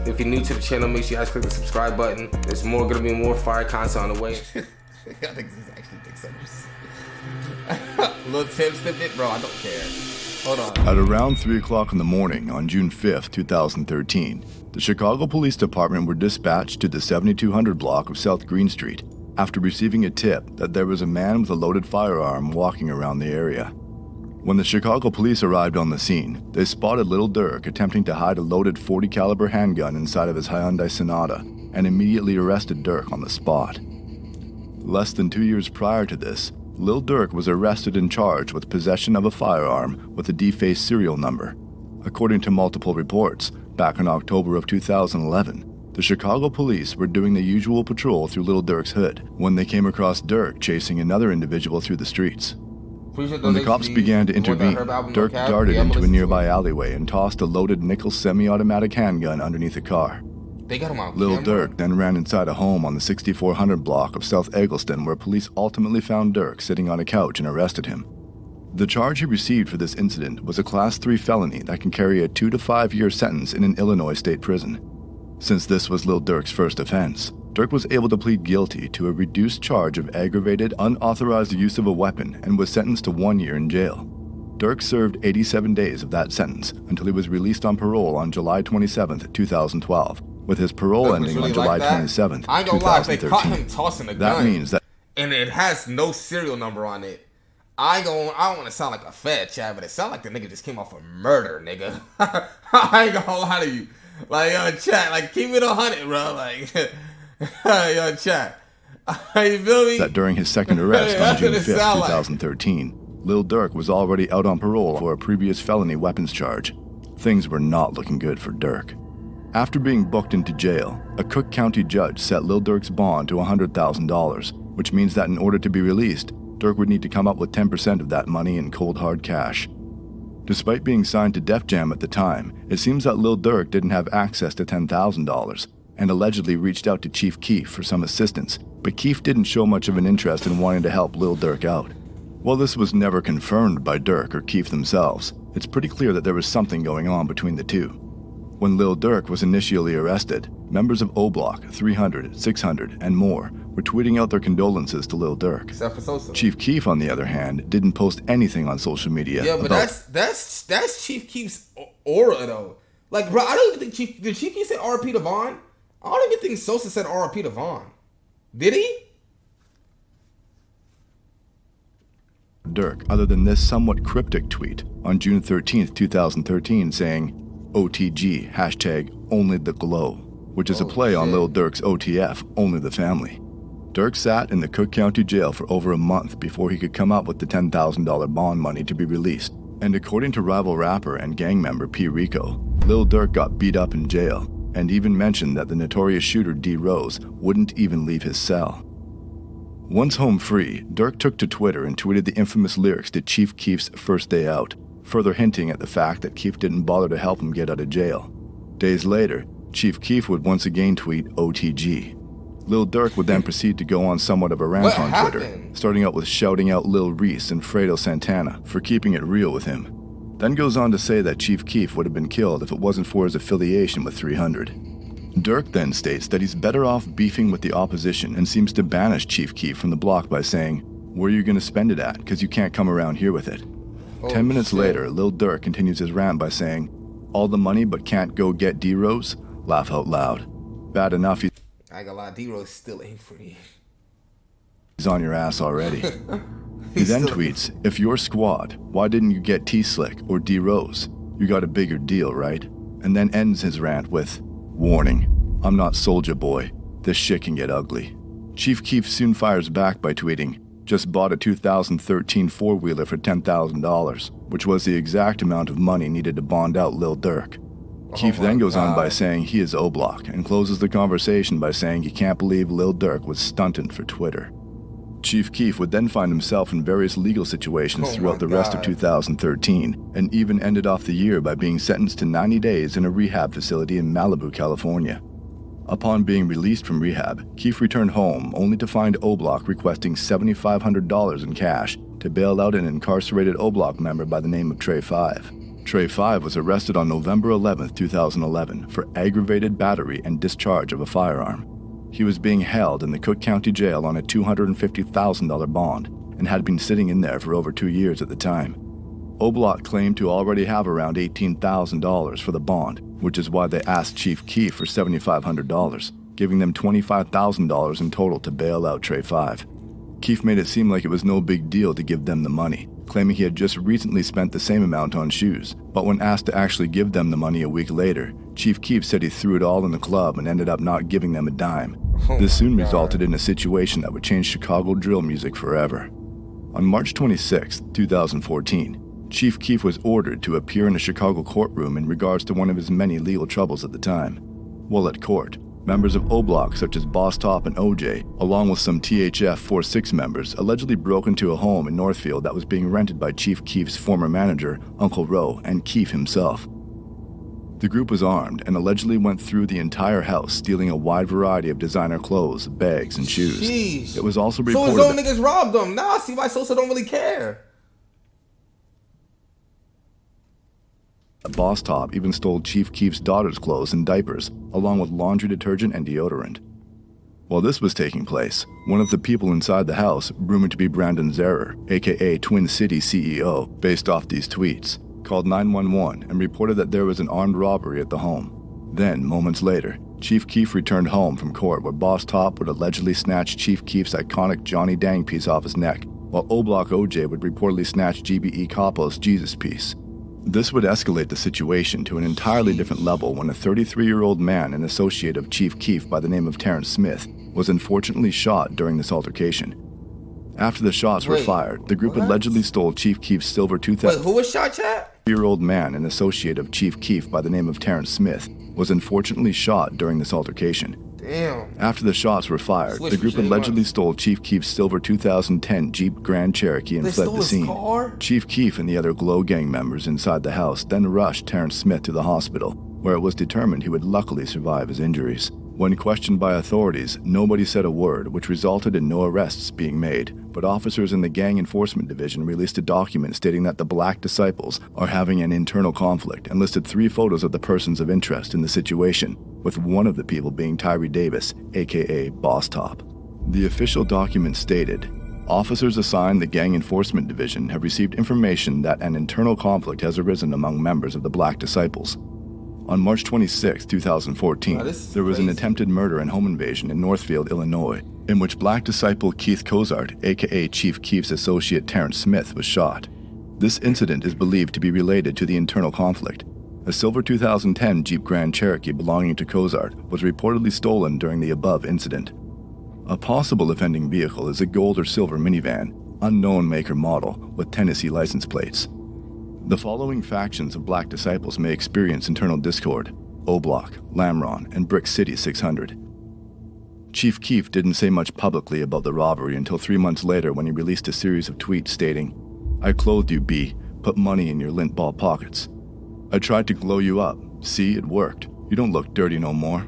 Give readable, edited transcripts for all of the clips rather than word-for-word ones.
If you're new to the channel, make sure you guys click the subscribe button. There's gonna be more fire content on the way. I think this is actually Dick Summers. Little Tim snippet, bro, I don't care. Hold on. At around 3 o'clock in the morning on June 5th, 2013, the Chicago Police Department were dispatched to the 7200 block of South Green Street after receiving a tip that there was a man with a loaded firearm walking around the area. When the Chicago police arrived on the scene, they spotted Lil Durk attempting to hide a loaded .40 caliber handgun inside of his Hyundai Sonata and immediately arrested Durk on the spot. Less than 2 years prior to this, Lil Durk was arrested and charged with possession of a firearm with a defaced serial number. According to multiple reports, back in October of 2011, the Chicago police were doing the usual patrol through Lil Durk's hood when they came across Durk chasing another individual through the streets. When the cops began to intervene, Durk darted into a nearby alleyway and tossed a loaded nickel semi-automatic handgun underneath a car. Lil Durk then ran inside a home on the 6400 block of South Eggleston where police ultimately found Durk sitting on a couch and arrested him. The charge he received for this incident was a Class 3 felony that can carry a 2 to 5 year sentence in an Illinois state prison. Since this was Lil Durk's first offense, Durk was able to plead guilty to a reduced charge of aggravated, unauthorized use of a weapon and was sentenced to 1 year in jail. Durk served 87 days of that sentence until he was released on parole on July 27, 2012, with his parole ending on July 27, 2013. I ain't gonna lie, if they caught him tossing a gun, that means that, and it has no serial number on it, I don't want to sound like a fed chat, but it sounds like the nigga just came off of murder, nigga. I ain't gonna lie to you. Like, yo, chat, like, keep it 100, bro. Like, yo, chat. You feel me? That during his second arrest on June 5th, 2013, Lil Durk was already out on parole for a previous felony weapons charge. Things were not looking good for Durk. After being booked into jail, a Cook County judge set Lil Durk's bond to $100,000, which means that in order to be released, Durk would need to come up with 10% of that money in cold hard cash. Despite being signed to Def Jam at the time, it seems that Lil Durk didn't have access to $10,000 and allegedly reached out to Chief Keef for some assistance, but Keef didn't show much of an interest in wanting to help Lil Durk out. While this was never confirmed by Durk or Keef themselves, it's pretty clear that there was something going on between the two. When Lil Durk was initially arrested, members of O Block, 300, 600, and more were tweeting out their condolences to Lil Durk. Except for Sosa. Chief Keef, on the other hand, didn't post anything on social media. Yeah, but that's Chief Keef's aura, though. Like, bro, I don't even think did Chief Keef say R.P. to Vaughn? I don't even think Sosa said R.P. to Vaughn. Did he? Durk, other than this somewhat cryptic tweet on June 13th, 2013, saying, OTG, hashtag only the glow, which is a play on Lil Durk's OTF, only the family. Durk sat in the Cook County jail for over a month before he could come up with the $10,000 bond money to be released. And according to rival rapper and gang member P. Rico, Lil Durk got beat up in jail and even mentioned that the notorious shooter D. Rose wouldn't even leave his cell. Once home free, Durk took to Twitter and tweeted the infamous lyrics to Chief Keef's First Day Out, further hinting at the fact that Keef didn't bother to help him get out of jail. Days later, Chief Keef would once again tweet OTG. Lil Durk would then proceed to go on somewhat of a rant on Twitter, starting out with shouting out Lil Reese and Fredo Santana for keeping it real with him. Then goes on to say that Chief Keef would have been killed if it wasn't for his affiliation with 300. Durk then states that he's better off beefing with the opposition and seems to banish Chief Keef from the block by saying, "Where are you gonna spend it at? Because you can't come around here with it." 10 minutes later, Lil Durk continues his rant by saying, "All the money but can't go get D-Rose? Laugh out loud. Bad enough I ain't gonna lie, D-Rose still ain't free. He's on your ass already." He then tweets, "If you're squad, why didn't you get T-Slick or D-Rose? You got a bigger deal, right?" And then ends his rant with, "Warning, I'm not Soulja Boy. This shit can get ugly." Chief Keef soon fires back by tweeting, "Just bought a 2013 four-wheeler for $10,000, which was the exact amount of money needed to bond out Lil Durk." Keef then goes on by saying he is O-Block and closes the conversation by saying he can't believe Lil Durk was stunted for Twitter. Chief Keef would then find himself in various legal situations throughout the rest of 2013 and even ended off the year by being sentenced to 90 days in a rehab facility in Malibu, California. Upon being released from rehab, Keef returned home only to find O-Block requesting $7,500 in cash to bail out an incarcerated O-Block member by the name of Trey 5. Trey 5 was arrested on November 11, 2011 for aggravated battery and discharge of a firearm. He was being held in the Cook County Jail on a $250,000 bond and had been sitting in there for over 2 years at the time. O'Block claimed to already have around $18,000 for the bond, which is why they asked Chief Keef for $7,500, giving them $25,000 in total to bail out Trey 5. Keef made it seem like it was no big deal to give them the money, claiming he had just recently spent the same amount on shoes, but when asked to actually give them the money a week later, Chief Keef said he threw it all in the club and ended up not giving them a dime. This soon resulted in a situation that would change Chicago drill music forever. On March 26, 2014, Chief Keef was ordered to appear in a Chicago courtroom in regards to one of his many legal troubles at the time. While at court, members of O-Block such as Boss Top and OJ, along with some THF 4-6 members, allegedly broke into a home in Northfield that was being rented by Chief Keef's former manager, Uncle Ro, and Keef himself. The group was armed and allegedly went through the entire house, stealing a wide variety of designer clothes, bags, and shoes. Jeez. It was also So reported his own niggas robbed them. Now I see why Sosa don't really care. that Boss Top even stole Chief Keef's daughter's clothes and diapers, along with laundry detergent and deodorant. While this was taking place, one of the people inside the house, rumored to be Brandon Zerer, aka Twin City CEO, based off these tweets, called 911 and reported that there was an armed robbery at the home. Then, moments later, Chief Keef returned home from court where Boss Top would allegedly snatch Chief Keef's iconic Johnny Dang piece off his neck, while O-Block OJ would reportedly snatch GBE Capo's Jesus piece. This would escalate the situation to an entirely different level when a 33-year-old man and associate of Chief Keef by the name of Terrence Smith was unfortunately shot during this altercation. After the shots were fired, the group allegedly stole Chief Keef's silver 2000. Wait, who was shot, chat? Year-old man and associate of Chief Keef by the name of Terrence Smith was unfortunately shot during this altercation. Damn. After the shots were fired, the group allegedly stole Chief Keef's silver 2010 Jeep Grand Cherokee and fled the scene. Chief Keef and the other Glow Gang members inside the house then rushed Terrence Smith to the hospital, where it was determined he would luckily survive his injuries. When questioned by authorities, nobody said a word, which resulted in no arrests being made, but officers in the Gang Enforcement Division released a document stating that the Black Disciples are having an internal conflict and listed 3 photos of the persons of interest in the situation, with one of the people being Tyree Davis, aka Boss Top. The official document stated, officers assigned the Gang Enforcement Division have received information that an internal conflict has arisen among members of the Black Disciples. On March 26, 2014, there was an attempted murder and home invasion in Northfield, Illinois, in which Black disciple Keith Cozart, aka Chief Keef's associate Terrence Smith, was shot. This incident is believed to be related to the internal conflict. A silver 2010 Jeep Grand Cherokee belonging to Cozart was reportedly stolen during the above incident. A possible offending vehicle is a gold or silver minivan, unknown make or model, with Tennessee license plates. The following factions of Black Disciples may experience internal discord: O-Block, Lamron, and Brick City 600. Chief Keef didn't say much publicly about the robbery until 3 months later when he released a series of tweets stating, "I clothed you, B, put money in your lint ball pockets. I tried to glow you up. See, it worked. You don't look dirty no more.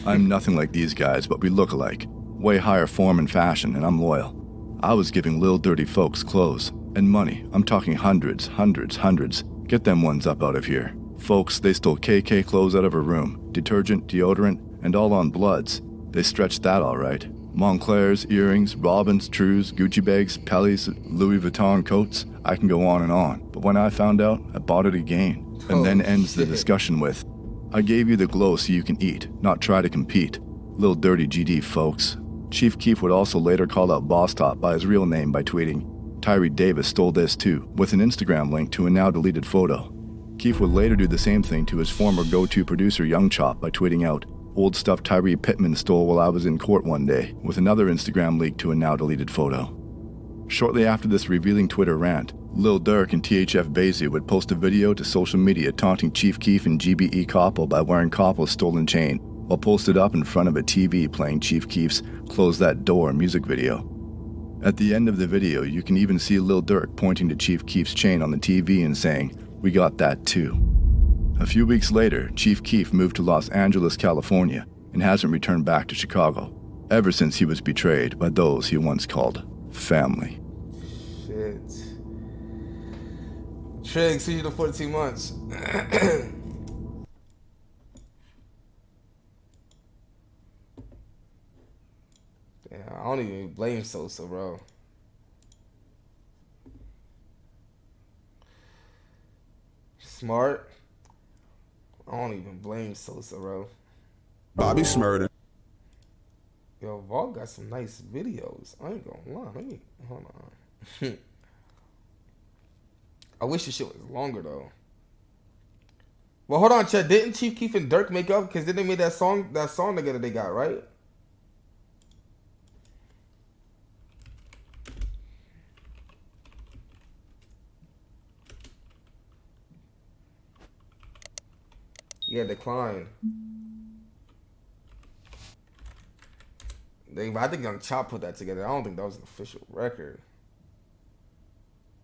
I'm nothing like these guys, but we look alike. Way higher form and fashion, and I'm loyal. I was giving Lil Dirty folks clothes. And money. I'm talking hundreds. Get them ones up out of here. Folks, they stole KK clothes out of her room. Detergent, deodorant, and all on Bloods. They stretched that all right. Monclairs, earrings, Robins, Trues, Gucci bags, Pellies, Louis Vuitton coats. I can go on and on. But when I found out, I bought it again." And then ends the discussion with, "I gave you the glow so you can eat, not try to compete. Lil Dirty GD, folks." Chief Keef would also later call out Boss Top by his real name by tweeting, "Tyree Davis stole this too," with an Instagram link to a now deleted photo. Keef would later do the same thing to his former go-to producer Young Chop by tweeting out, "Old stuff Tyree Pittman stole while I was in court one day," with another Instagram link to a now deleted photo. Shortly after this revealing Twitter rant, Lil Durk and THF Basie would post a video to social media taunting Chief Keef and GBE Capo by wearing Capo's stolen chain, while posted up in front of a TV playing Chief Keef's "Close That Door" music video. At the end of the video, you can even see Lil Durk pointing to Chief Keef's chain on the TV and saying, "We got that too." A few weeks later, Chief Keef moved to Los Angeles, California, and hasn't returned back to Chicago, ever since he was betrayed by those he once called family. Shit. Trig, see you to 14 months. Damn, I don't even blame Sosa, bro. Smart. I don't even blame Sosa, bro. Bobby Smurder. Yo, Vol got some nice videos. I ain't gonna lie. Let me hold on. I wish this shit was longer though. Well, hold on, Chad. Didn't Chief Keef and Durk make up? Because then they made that song together they got, right? Yeah, Decline. I think Young Chop put that together. I don't think that was an official record.